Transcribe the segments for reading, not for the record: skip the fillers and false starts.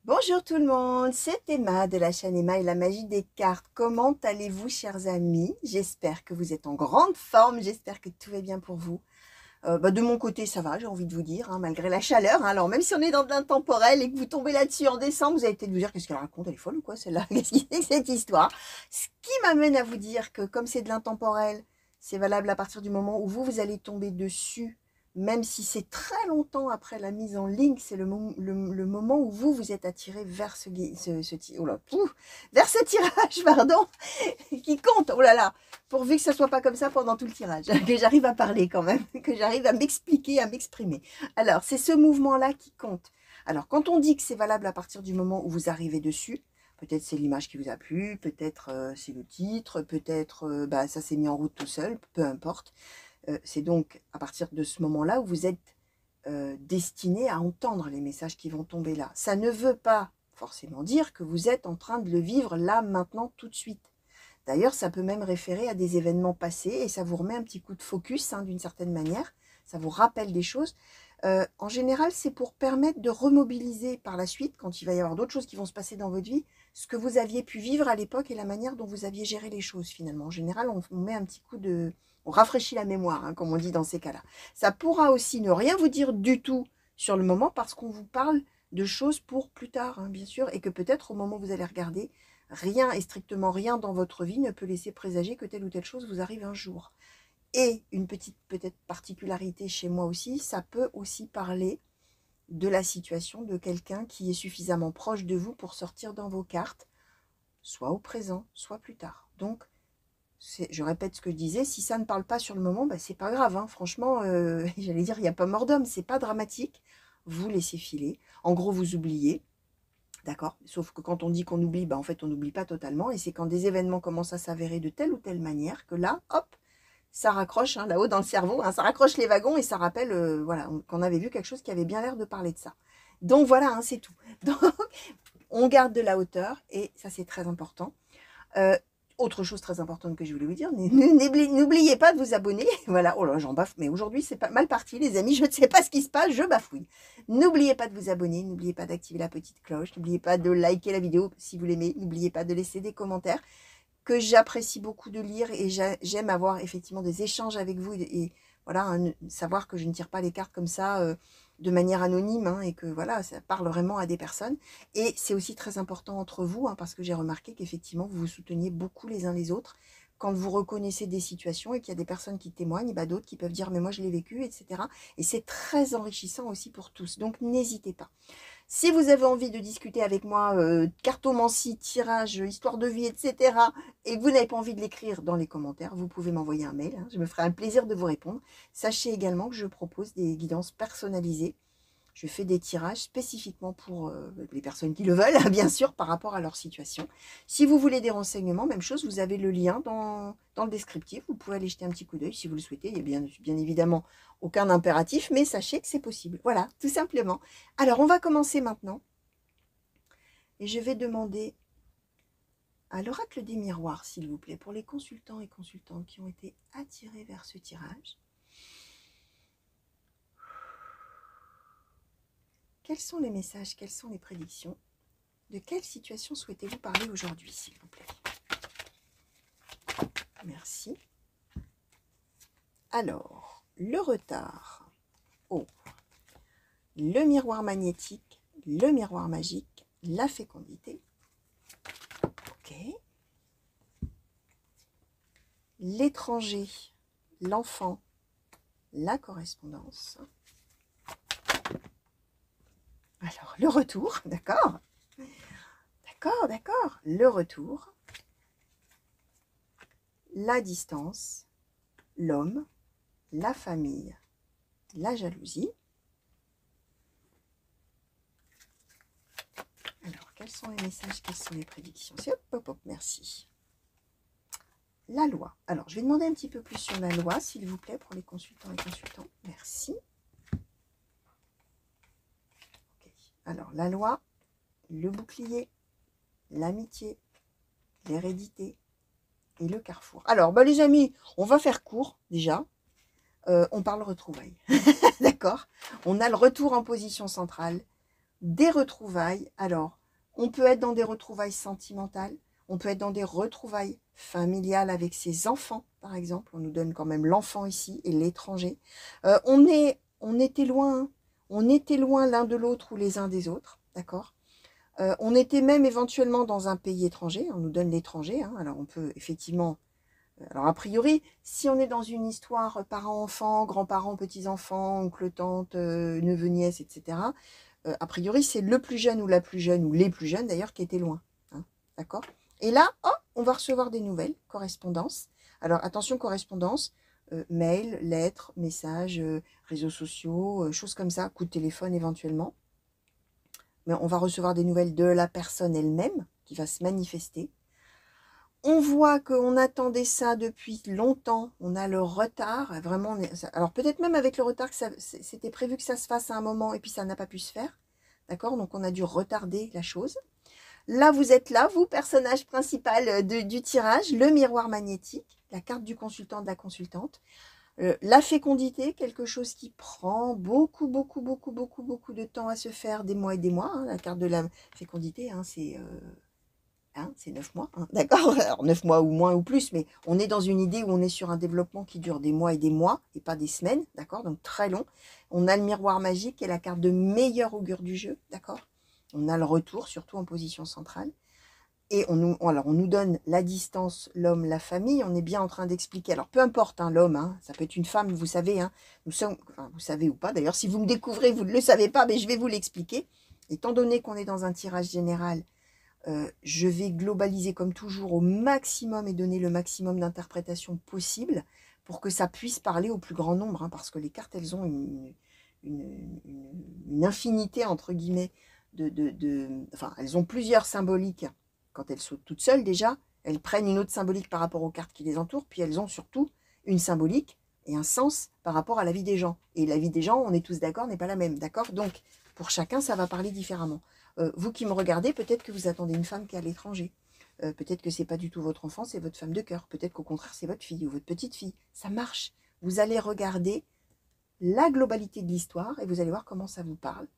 Bonjour tout le monde, c'est Emma de la chaîne Emma et la magie des cartes. Comment allez-vous chers amis? J'espère que vous êtes en grande forme, j'espère que tout va bien pour vous. De mon côté ça va, j'ai envie de vous dire, hein, malgré la chaleur. Hein. Alors même si on est dans de l'intemporel et que vous tombez là-dessus en décembre, vous allez peut-être vous dire qu'est-ce qu'elle raconte, elle est folle ou quoi celle-là? Qu'est-ce que c'est que cette histoire? Ce qui m'amène à vous dire que comme c'est de l'intemporel, c'est valable à partir du moment où vous allez tomber dessus. Même si c'est très longtemps après la mise en ligne, c'est le moment où vous êtes attiré vers vers ce tirage, pardon, qui compte. Oh là là, pourvu que ça soit pas comme ça pendant tout le tirage, que j'arrive à parler quand même, que j'arrive à m'expliquer, à m'exprimer. Alors, c'est ce mouvement-là qui compte. Alors, quand on dit que c'est valable à partir du moment où vous arrivez dessus, peut-être c'est l'image qui vous a plu, peut-être c'est le titre, peut-être ça s'est mis en route tout seul, peu importe. C'est donc à partir de ce moment-là où vous êtes destiné à entendre les messages qui vont tomber là. Ça ne veut pas forcément dire que vous êtes en train de le vivre là, maintenant, tout de suite. D'ailleurs, ça peut même référer à des événements passés et ça vous remet un petit coup de focus hein, d'une certaine manière. Ça vous rappelle des choses. En général, c'est pour permettre de remobiliser par la suite, quand il va y avoir d'autres choses qui vont se passer dans votre vie, ce que vous aviez pu vivre à l'époque et la manière dont vous aviez géré les choses finalement. En général, on met un petit coup de... On rafraîchit la mémoire, hein, comme on dit dans ces cas-là. Ça pourra aussi ne rien vous dire du tout sur le moment parce qu'on vous parle de choses pour plus tard, hein, bien sûr, et que peut-être au moment où vous allez regarder, rien et strictement rien dans votre vie ne peut laisser présager que telle ou telle chose vous arrive un jour. Et une petite peut-être particularité chez moi aussi, ça peut aussi parler de la situation de quelqu'un qui est suffisamment proche de vous pour sortir dans vos cartes, soit au présent, soit plus tard. Donc, je répète ce que je disais, si ça ne parle pas sur le moment, c'est pas grave, hein. Franchement, j'allais dire, il n'y a pas mort d'homme, c'est pas dramatique, vous laissez filer, en gros vous oubliez, d'accord? Sauf que quand on dit qu'on oublie, en fait on n'oublie pas totalement, et c'est quand des événements commencent à s'avérer de telle ou telle manière que là, hop, ça raccroche hein, là-haut dans le cerveau, hein, ça raccroche les wagons et ça rappelle voilà, qu'on avait vu quelque chose qui avait bien l'air de parler de ça. Donc voilà, hein, c'est tout. Donc on garde de la hauteur et ça c'est très important. Euh, Autre chose très importante que je voulais vous dire, n'oubliez pas de vous abonner. Voilà, oh là, j'en baffe, mais aujourd'hui c'est pas mal parti, les amis. Je ne sais pas ce qui se passe, je bafouille. N'oubliez pas de vous abonner, n'oubliez pas d'activer la petite cloche, n'oubliez pas de liker la vidéo si vous l'aimez, n'oubliez pas de laisser des commentaires que j'apprécie beaucoup de lire et j'aime avoir effectivement des échanges avec vous et voilà, hein, savoir que je ne tire pas les cartes comme ça de manière anonyme hein, et que voilà, ça parle vraiment à des personnes. Et c'est aussi très important entre vous hein, parce que j'ai remarqué qu'effectivement vous vous souteniez beaucoup les uns les autres quand vous reconnaissez des situations et qu'il y a des personnes qui témoignent, d'autres qui peuvent dire mais moi je l'ai vécu, etc. Et c'est très enrichissant aussi pour tous. Donc n'hésitez pas. Si vous avez envie de discuter avec moi, cartomancie, tirage, histoire de vie, etc., et que vous n'avez pas envie de l'écrire dans les commentaires, vous pouvez m'envoyer un mail. Hein, je me ferai un plaisir de vous répondre. Sachez également que je propose des guidances personnalisées. Je fais des tirages spécifiquement pour les personnes qui le veulent, bien sûr, par rapport à leur situation. Si vous voulez des renseignements, même chose, vous avez le lien dans le descriptif. Vous pouvez aller jeter un petit coup d'œil si vous le souhaitez. Il n'y a bien évidemment aucun impératif, mais sachez que c'est possible. Voilà, tout simplement. Alors, on va commencer maintenant. Et je vais demander à l'oracle des miroirs, s'il vous plaît, pour les consultants et consultantes qui ont été attirés vers ce tirage. Quels sont les messages, quelles sont les prédictions? De quelle situation souhaitez-vous parler aujourd'hui, s'il vous plaît? Merci. Alors, le retard. Oh. Le miroir magnétique, le miroir magique, la fécondité. Ok. L'étranger, l'enfant, la correspondance. Alors, le retour, d'accord? D'accord, d'accord. Le retour, la distance, l'homme, la famille, la jalousie. Alors, quels sont les messages, quelles sont les prédictions? Hop, hop, hop, merci. La loi. Alors, je vais demander un petit peu plus sur la loi, s'il vous plaît, pour les consultants et consultants. Merci. Okay. Alors, la loi, le bouclier, l'amitié, l'hérédité et le carrefour. Alors, les amis, on va faire court, déjà. On parle retrouvailles. D'accord? On a le retour en position centrale. des retrouvailles. Alors, on peut être dans des retrouvailles sentimentales, on peut être dans des retrouvailles familiales avec ses enfants, par exemple. On nous donne quand même l'enfant ici et l'étranger. On était loin, hein. On était loin l'un de l'autre ou les uns des autres, d'accord. On était même éventuellement dans un pays étranger, on nous donne l'étranger, hein. Alors on peut effectivement, alors a priori, si on est dans une histoire parents-enfants, grands-parents, petits-enfants, oncle, tante, neveu, nièce, etc., a priori c'est le plus jeune ou la plus jeune, ou les plus jeunes d'ailleurs, qui étaient loin, hein, d'accord. Et là, oh, on va recevoir des nouvelles, correspondance. Alors attention, correspondance, mail, lettres, messages, réseaux sociaux, choses comme ça, coup de téléphone éventuellement. Mais on va recevoir des nouvelles de la personne elle-même qui va se manifester. On voit qu'on attendait ça depuis longtemps, on a le retard, vraiment. Alors peut-être même avec le retard que c'était prévu que ça se fasse à un moment et puis ça n'a pas pu se faire, d'accord. Donc on a dû retarder la chose. Là, vous êtes là, vous, personnage principal du tirage, le miroir magnétique, la carte du consultant, de la consultante. La fécondité, quelque chose qui prend beaucoup de temps à se faire, des mois et des mois. Hein. La carte de la fécondité, hein, c'est 9 mois, hein, d'accord. Alors 9 mois ou moins ou plus, mais on est dans une idée où on est sur un développement qui dure des mois et pas des semaines, d'accord, donc très long. On a le miroir magique qui est la carte de meilleur augure du jeu, d'accord. On a le retour, surtout en position centrale. Et on nous donne la distance, l'homme, la famille. On est bien en train d'expliquer. Alors, peu importe, hein, l'homme, hein, ça peut être une femme, vous savez. Hein, nous sommes, enfin, vous savez ou pas. D'ailleurs, si vous me découvrez, vous ne le savez pas, mais je vais vous l'expliquer. Étant donné qu'on est dans un tirage général, je vais globaliser comme toujours au maximum et donner le maximum d'interprétation possible pour que ça puisse parler au plus grand nombre. Hein, parce que les cartes, elles ont une infinité, entre guillemets, enfin, elles ont plusieurs symboliques. Quand elles sont toutes seules déjà, elles prennent une autre symbolique par rapport aux cartes qui les entourent, puis elles ont surtout une symbolique et un sens par rapport à la vie des gens. Et la vie des gens, on est tous d'accord, n'est pas la même, d'accord. Donc, pour chacun, ça va parler différemment. Vous qui me regardez, peut-être que vous attendez une femme qui est à l'étranger. Peut-être que c'est pas du tout votre enfant, c'est votre femme de cœur. Peut-être qu'au contraire, c'est votre fille ou votre petite fille. Ça marche. Vous allez regarder la globalité de l'histoire et vous allez voir comment ça vous parle.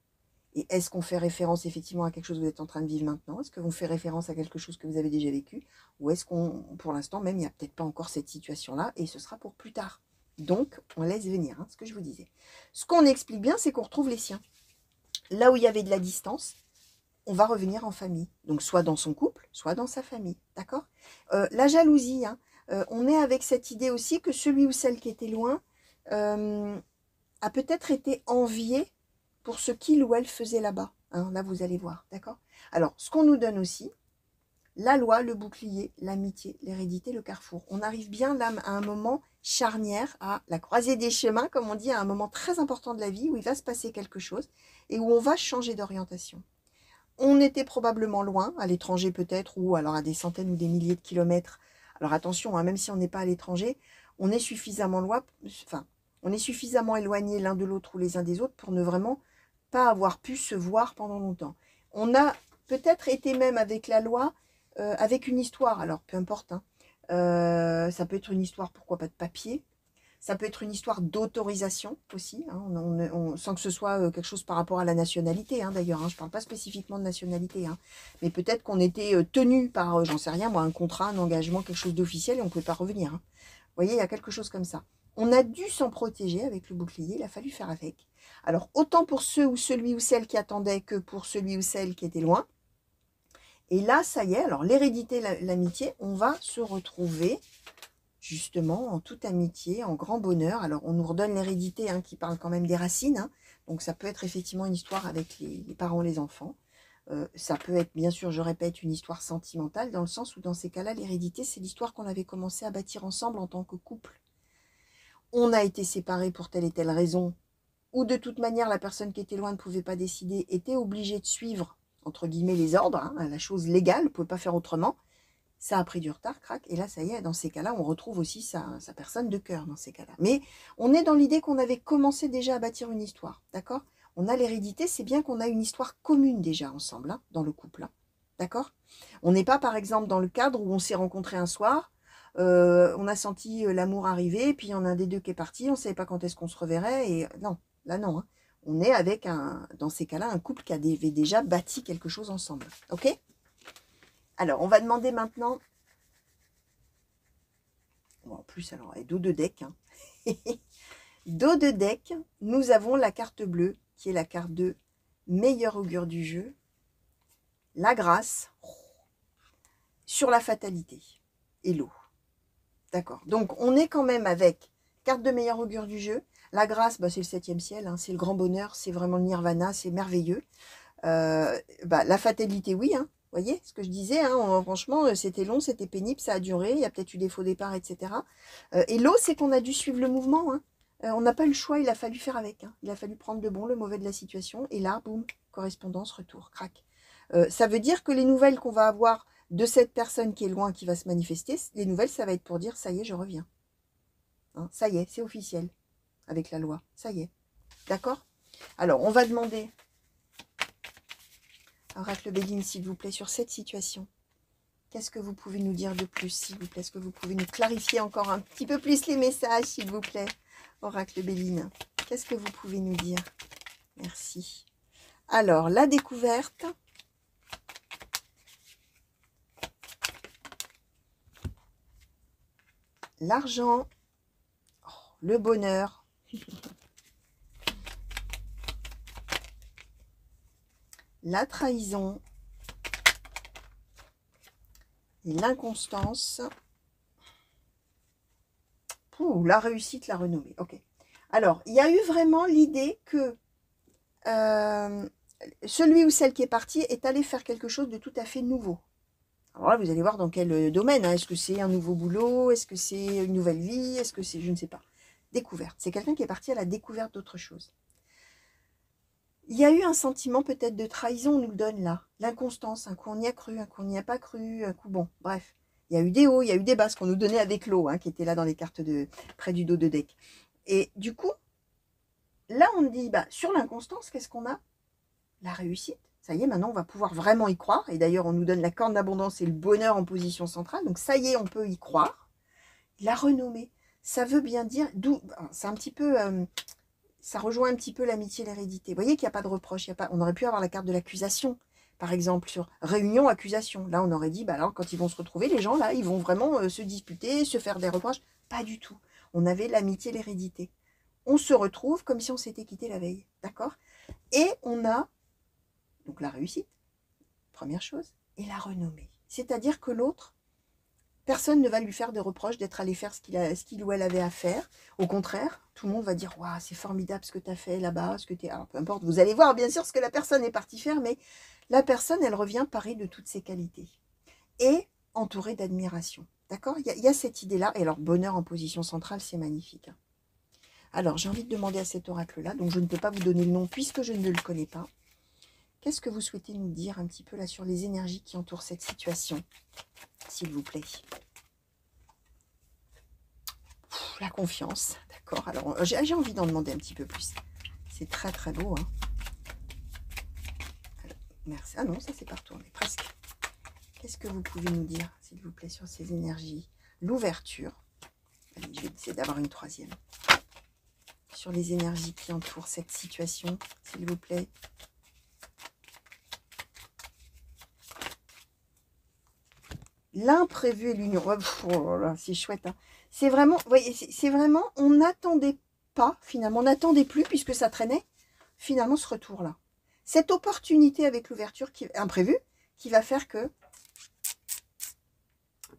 Et est-ce qu'on fait référence effectivement à quelque chose que vous êtes en train de vivre maintenant? Est-ce qu'on fait référence à quelque chose que vous avez déjà vécu? Ou est-ce qu'on, pour l'instant même, il n'y a peut-être pas encore cette situation-là et ce sera pour plus tard? Donc, on laisse venir, hein, ce que je vous disais. Ce qu'on explique bien, c'est qu'on retrouve les siens. Là où il y avait de la distance, on va revenir en famille. Donc, soit dans son couple, soit dans sa famille. D'accord? La jalousie, hein, on est avec cette idée aussi que celui ou celle qui était loin a peut-être été envié pour ce qu'il ou elle faisait là-bas. Hein, là, vous allez voir, d'accord? Alors, ce qu'on nous donne aussi, la loi, le bouclier, l'amitié, l'hérédité, le carrefour. On arrive bien là à un moment charnière, à la croisée des chemins, comme on dit, à un moment très important de la vie où il va se passer quelque chose et où on va changer d'orientation. On était probablement loin, à l'étranger peut-être, ou alors à des centaines ou des milliers de kilomètres. Alors attention, hein, même si on n'est pas à l'étranger, on est suffisamment loin, enfin, on est suffisamment éloigné l'un de l'autre ou les uns des autres pour ne vraiment pas avoir pu se voir pendant longtemps. On a peut-être été même avec la loi, avec une histoire, alors peu importe, hein. Ça peut être une histoire, pourquoi pas de papier, ça peut être une histoire d'autorisation aussi, hein, sans que ce soit quelque chose par rapport à la nationalité, hein, d'ailleurs, hein, je ne parle pas spécifiquement de nationalité, hein, mais peut-être qu'on était tenu par, j'en sais rien, moi, un contrat, un engagement, quelque chose d'officiel et on ne pouvait pas revenir. Hein. Vous voyez, il y a quelque chose comme ça. On a dû s'en protéger avec le bouclier, il a fallu faire avec. Alors, autant pour ceux ou celui ou celle qui attendait que pour celui ou celle qui était loin. Et là, ça y est, alors l'hérédité, l'amitié, on va se retrouver justement en toute amitié, en grand bonheur. Alors, on nous redonne l'hérédité hein, qui parle quand même des racines. Hein. Donc, ça peut être effectivement une histoire avec les parents, les enfants. Ça peut être, bien sûr, je répète, une histoire sentimentale, dans le sens où, dans ces cas-là, l'hérédité, c'est l'histoire qu'on avait commencé à bâtir ensemble en tant que couple. On a été séparés pour telle et telle raison, ou de toute manière, la personne qui était loin ne pouvait pas décider, était obligée de suivre, entre guillemets, les ordres, hein, la chose légale, ne pouvait pas faire autrement. Ça a pris du retard, crac, et là, ça y est, dans ces cas-là, on retrouve aussi sa personne de cœur, dans ces cas-là. Mais on est dans l'idée qu'on avait commencé déjà à bâtir une histoire, d'accord? On a l'hérédité, c'est bien qu'on a une histoire commune déjà ensemble, hein, dans le couple, hein, d'accord? On n'est pas, par exemple, dans le cadre où on s'est rencontrés un soir, on a senti l'amour arriver, puis il y en a un des deux qui est parti, on ne savait pas quand est-ce qu'on se reverrait, et non, là non, hein. On est avec, dans ces cas-là, un couple qui avait déjà bâti quelque chose ensemble. Ok? Alors, on va demander maintenant... Bon, en plus, alors, et dos de deck. Hein. Dos de deck, nous avons la carte bleue, qui est la carte de meilleur augure du jeu. La grâce sur la fatalité et l'eau. D'accord. Donc, on est quand même avec carte de meilleur augure du jeu. La grâce, bah, c'est le 7e ciel, hein, c'est le grand bonheur, c'est vraiment le nirvana, c'est merveilleux. La fatalité, oui, hein, vous voyez ce que je disais, hein, franchement, c'était long, c'était pénible, ça a duré, il y a peut-être eu des faux départs, etc. Et l'eau, c'est qu'on a dû suivre le mouvement. Hein. On n'a pas eu le choix, il a fallu faire avec. Hein. Il a fallu prendre le bon, le mauvais de la situation. Et là, boum, correspondance, retour, crac. Ça veut dire que les nouvelles qu'on va avoir de cette personne qui est loin, qui va se manifester, les nouvelles, ça va être pour dire, ça y est, je reviens. Hein, ça y est, c'est officiel, avec la loi. Ça y est. D'accord? Alors, on va demander... Oracle Béline, s'il vous plaît, sur cette situation. Qu'est-ce que vous pouvez nous dire de plus, s'il vous plaît? Est-ce que vous pouvez nous clarifier encore un petit peu plus les messages, s'il vous plaît? Oracle Béline, qu'est-ce que vous pouvez nous dire? Merci. Alors, la découverte. L'argent. Oh, le bonheur. La trahison et l'inconstance. La réussite, la renommée. Ok. Alors, il y a eu vraiment l'idée que celui ou celle qui est parti est allé faire quelque chose de tout à fait nouveau. Alors là, vous allez voir dans quel domaine. Hein. Est-ce que c'est un nouveau boulot? Est-ce que c'est une nouvelle vie? Est-ce que c'est, je ne sais pas. Découverte. C'est quelqu'un qui est parti à la découverte d'autre chose. Il y a eu un sentiment peut-être de trahison, on nous le donne là. L'inconstance, un coup on y a cru, un coup on n'y a pas cru, un coup bon, bref. Il y a eu des hauts, il y a eu des bas, ce qu'on nous donnait avec l'eau, hein, qui était là dans les cartes près du dos de deck. Et du coup, là on dit, sur l'inconstance, qu'est-ce qu'on a? La réussite. Ça y est, maintenant on va pouvoir vraiment y croire. Et d'ailleurs, on nous donne la corne d'abondance et le bonheur en position centrale. Donc ça y est, on peut y croire. La renommée, ça veut bien dire, c'est un petit peu... ça rejoint un petit peu l'amitié et l'hérédité. Vous voyez qu'il n'y a pas de reproche. On aurait pu avoir la carte de l'accusation, par exemple, sur réunion, accusation. Là, on aurait dit, alors, quand ils vont se retrouver, les gens, là, ils vont vraiment se disputer, se faire des reproches. Pas du tout. On avait l'amitié et l'hérédité. On se retrouve comme si on s'était quitté la veille. D'accord? Et on a, donc, la réussite, première chose, et la renommée. C'est-à-dire que l'autre, personne ne va lui faire de reproche d'être allé faire ce qu'il ou elle avait à faire. Au contraire, tout le monde va dire « Waouh, c'est formidable ce que tu as fait là-bas, ce que tu es... » Alors, peu importe, vous allez voir bien sûr ce que la personne est partie faire, mais la personne, elle revient parée de toutes ses qualités. Et entourée d'admiration. D'accord? Il y a cette idée-là. Et alors, bonheur en position centrale, c'est magnifique. Alors, j'ai envie de demander à cet oracle-là, donc je ne peux pas vous donner le nom puisque je ne le connais pas. Qu'est-ce que vous souhaitez nous dire un petit peu là sur les énergies qui entourent cette situation, s'il vous plaît? La confiance, d'accord. Alors, j'ai envie d'en demander un petit peu plus. C'est très, très beau. Hein. Alors, merci. Ah non, ça c'est pas retourné, presque. Qu'est-ce que vous pouvez nous dire, s'il vous plaît, sur ces énergies? L'ouverture. Allez, je vais essayer d'avoir une troisième. Sur les énergies qui entourent cette situation, s'il vous plaît. L'imprévu et l'union. Oh là, c'est chouette. Hein. C'est vraiment, vous voyez, c'est vraiment, on n'attendait pas, finalement, on n'attendait plus, puisque ça traînait, finalement, ce retour-là. Cette opportunité avec l'ouverture imprévue, qui va faire que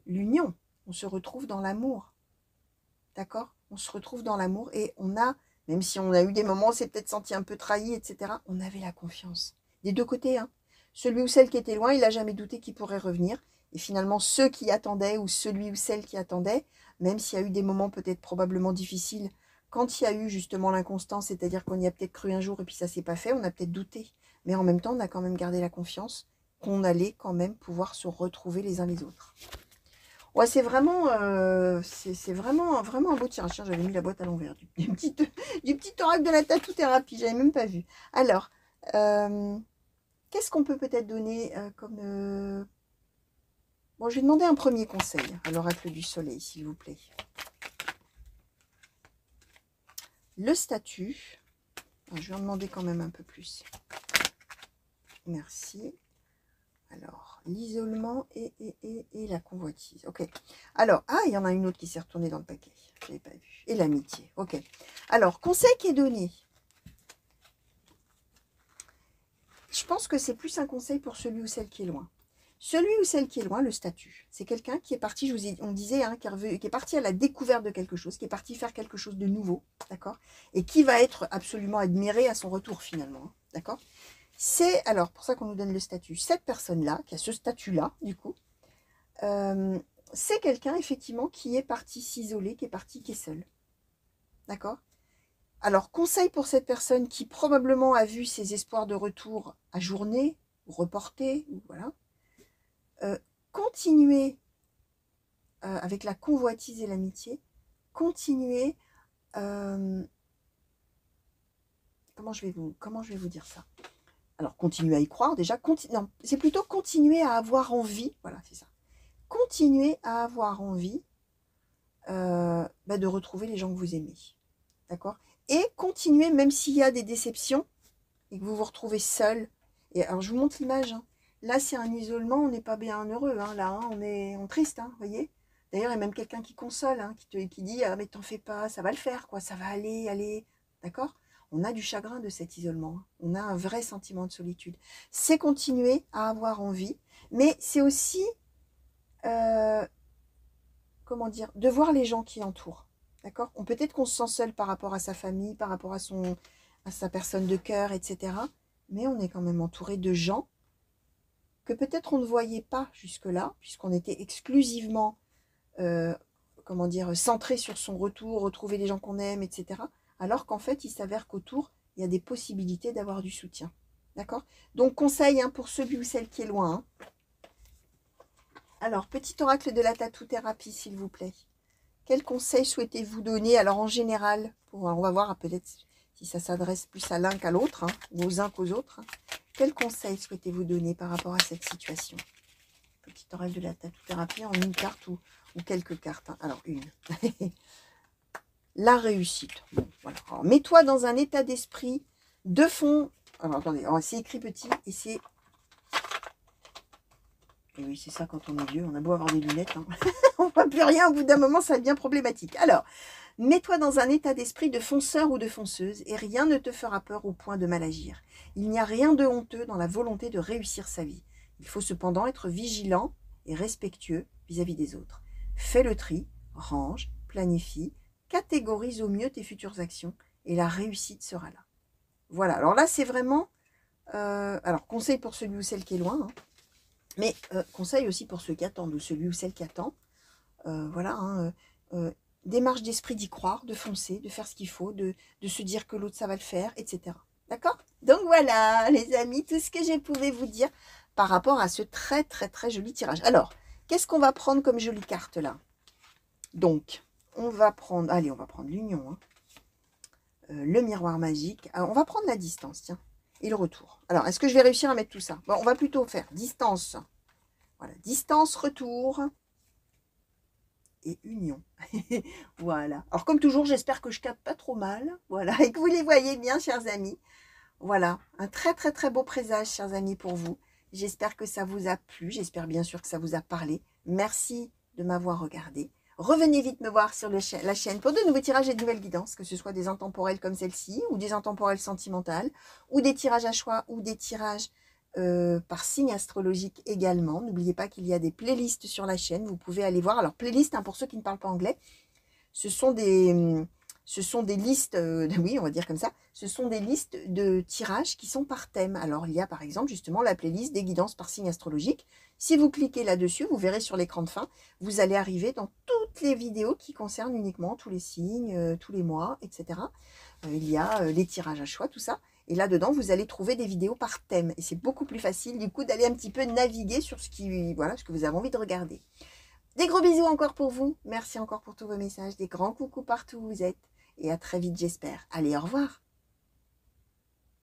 l'union, on se retrouve dans l'amour. D'accord? On se retrouve dans l'amour et on a, même si on a eu des moments, on s'est peut-être senti un peu trahi, etc., on avait la confiance. Des deux côtés, hein. Celui ou celle qui était loin, il n'a jamais douté qu'il pourrait revenir. Et finalement, ceux qui attendaient, ou celui ou celle qui attendait, même s'il y a eu des moments peut-être probablement difficiles, quand il y a eu justement l'inconstance, c'est-à-dire qu'on y a peut-être cru un jour et puis ça ne s'est pas fait, on a peut-être douté. Mais en même temps, on a quand même gardé la confiance qu'on allait quand même pouvoir se retrouver les uns les autres. Ouais, c'est vraiment, vraiment un beau tirage. J'avais mis la boîte à l'envers du petit oracle de la tatou-thérapie. J'avais même pas vu. Alors, qu'est-ce qu'on peut peut-être donner comme... Bon, je vais demander un premier conseil à l'oracle du soleil, s'il vous plaît. Le statut, Je vais en demander quand même un peu plus. Merci. Alors, l'isolement et la convoitise. Ok. Alors, ah, il y en a une autre qui s'est retournée dans le paquet. Je n'avais pas vu. Et l'amitié. Ok. Alors, conseil qui est donné. Je pense que c'est plus un conseil pour celui ou celle qui est loin. Celui ou celle qui est loin, le statut. C'est quelqu'un qui est parti, on disait, hein, qui est parti à la découverte de quelque chose, qui est parti faire quelque chose de nouveau, d'accord? Et qui va être absolument admiré à son retour finalement, hein, d'accord? C'est alors pour ça qu'on nous donne le statut. Cette personne-là, qui a ce statut-là, du coup, c'est quelqu'un effectivement qui est parti s'isoler, qui est seul. D'accord? Alors, conseil pour cette personne qui probablement a vu ses espoirs de retour ajournés, ou reportés, ou voilà. Continuez avec la convoitise et l'amitié. Continuez. Comment je vais vous dire ça? Alors, continuez à y croire déjà. Non, c'est plutôt continuer à avoir envie. Voilà, c'est ça. Continuez à avoir envie de retrouver les gens que vous aimez. D'accord? Et continuez, même s'il y a des déceptions et que vous vous retrouvez seul. Et alors, je vous montre l'image. Hein. Là, c'est un isolement, on n'est pas bien heureux. Hein. Là, hein, on est triste, hein, vous voyez? D'ailleurs, il y a même quelqu'un qui console, hein, qui dit « Ah, mais t'en fais pas, ça va le faire, quoi, ça va aller. » D'accord? On a du chagrin de cet isolement. Hein. On a un vrai sentiment de solitude. C'est continuer à avoir envie, mais c'est aussi, comment dire, de voir les gens qui entourent. D'accord? Peut-être qu'on se sent seul par rapport à sa famille, par rapport à sa personne de cœur, etc. Mais on est quand même entouré de gens que peut-être on ne voyait pas jusque-là, puisqu'on était exclusivement, comment dire, centré sur son retour, retrouver les gens qu'on aime, etc. Alors qu'en fait, il s'avère qu'autour, il y a des possibilités d'avoir du soutien. D'accord? Donc, conseil hein, pour celui ou celle qui est loin. Hein. Alors, petit oracle de la tatou-thérapie, s'il vous plaît. Quel conseil souhaitez-vous donner? Alors, en général, on va voir peut-être si ça s'adresse plus à l'un qu'à l'autre, hein, ou aux uns qu'aux autres. Hein. Quel conseil souhaitez-vous donner par rapport à cette situation? Petit oracle de la tatou-thérapie en une carte ou quelques cartes. Hein. Alors, une. La réussite. Bon, voilà. Mets-toi dans un état d'esprit de fond. Alors, attendez, c'est écrit petit et c'est... Et oui, c'est ça quand on est vieux. On a beau avoir des lunettes. Hein. On ne voit plus rien. Au bout d'un moment, ça devient problématique. Alors, mets-toi dans un état d'esprit de fonceur ou de fonceuse et rien ne te fera peur au point de mal agir. Il n'y a rien de honteux dans la volonté de réussir sa vie. Il faut cependant être vigilant et respectueux vis-à-vis des autres. Fais le tri, range, planifie, catégorise au mieux tes futures actions et la réussite sera là. Voilà, alors là c'est vraiment, alors conseil pour celui ou celle qui est loin, hein, mais conseil aussi pour ceux qui attendent ou celui ou celle qui attend. Voilà, hein, démarche d'esprit d'y croire, de foncer, de faire ce qu'il faut, de se dire que l'autre ça va le faire, etc. D'accord? Donc voilà les amis, tout ce que je pouvais vous dire par rapport à ce très très très joli tirage. Alors, qu'est-ce qu'on va prendre comme jolie carte là? Donc, on va prendre, allez, on va prendre l'union, hein. Le miroir magique. Alors, on va prendre la distance, tiens, et le retour. Alors, est-ce que je vais réussir à mettre tout ça? Bon, on va plutôt faire distance. Voilà, distance, retour et union. Voilà. Alors, comme toujours, j'espère que je capte pas trop mal. Voilà, et que vous les voyez bien, chers amis. Voilà, un très très très beau présage, chers amis, pour vous. J'espère que ça vous a plu. J'espère bien sûr que ça vous a parlé. Merci de m'avoir regardé. Revenez vite me voir sur la chaîne pour de nouveaux tirages et de nouvelles guidances, que ce soit des intemporels comme celle-ci, ou des intemporels sentimentales, ou des tirages à choix, ou des tirages par signe astrologique également. N'oubliez pas qu'il y a des playlists sur la chaîne, vous pouvez aller voir. Alors, playlist, hein, pour ceux qui ne parlent pas anglais, ce sont des listes, oui, on va dire comme ça, ce sont des listes de tirages qui sont par thème. Alors, il y a par exemple justement la playlist des guidances par signe astrologique. Si vous cliquez là-dessus, vous verrez sur l'écran de fin, vous allez arriver dans toutes les vidéos qui concernent uniquement tous les signes, tous les mois, etc. Il y a les tirages à choix, tout ça. Et là-dedans, vous allez trouver des vidéos par thème. Et c'est beaucoup plus facile, du coup, d'aller un petit peu naviguer sur ce que vous avez envie de regarder. Des gros bisous encore pour vous. Merci encore pour tous vos messages. Des grands coucous partout où vous êtes. Et à très vite, j'espère. Allez, au revoir.